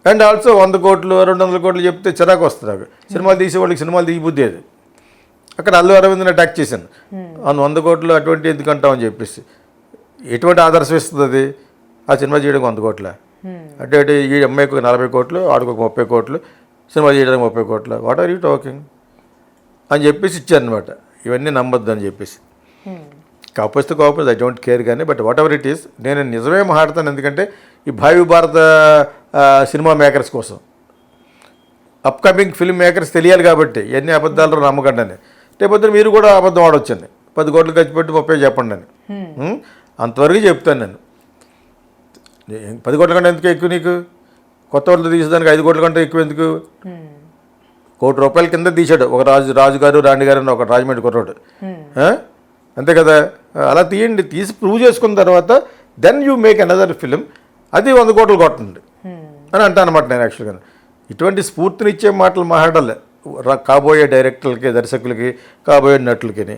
And also 100 కోట్లు 200 కోట్లు చెప్తే చిరాకు వస్తుంది నాకు. సినిమాలు తీసేవాళ్ళకి సినిమాలు తీయబుద్ది అది. అక్కడ అల్లు అరవింద్ని అటాక్ చేశాను. 100 కోట్లు అటువంటి ఎందుకు అంటామని చెప్పేసి. ఎటువంటి ఆదర్శం ఇస్తుంది అది? ఆ సినిమా చేయడానికి 100 కోట్ల అంటే ఈ అమ్మాయికి 40 కోట్లు, ఆడికి 30 కోట్లు, సినిమా చేయడానికి 30 కోట్ల, వాట్ ఆర్ యూ టాకింగ్ అని చెప్పేసి ఇచ్చారనమాట. ఇవన్నీ నమ్మొద్దు అని చెప్పేసి. కాకపోతే ఐ డోంట్ కేర్ కానీ, but what ever it is, నేను నిజమే మాట్లాడతాను. ఎందుకంటే ఈ భావి భారత సినిమా మేకర్స్ కోసం, అప్కమింగ్ ఫిల్మ్ మేకర్స్ తెలియాలి కాబట్టి ఇవన్నీ అబద్ధాలు నమ్మకండి అని. లేకపోతే మీరు కూడా అబద్ధం ఆడొచ్చండి. 10 కోట్లు ఖర్చు పెట్టి 30 చెప్పండి అని. అంతవరకు చెప్తాను నేను. 10 కోట్ల కంటే ఎందుకు ఎక్కువ నీకు? కొత్త వాళ్ళు తీసేదానికి 5 కోట్ల కంటే ఎక్కువ ఎందుకు? ₹1 కోటి కింద తీశాడు ఒక రాజుగారు రాణి గారు అని ఒక రాజమండ్రి కుర్రాడు. అంతే కదా? అలా తీయండి. తీసి ప్రూవ్ చేసుకున్న తర్వాత then you make another film. అది 100 కోట్లు కొట్టండి అని అంటాను అనమాట నేను. యాక్చువల్గా ఇటువంటి స్ఫూర్తినిచ్చే మాటలు మాట్లాడాలి కాబోయే డైరెక్టర్లకి, దర్శకులకి, కాబోయే నటులకి.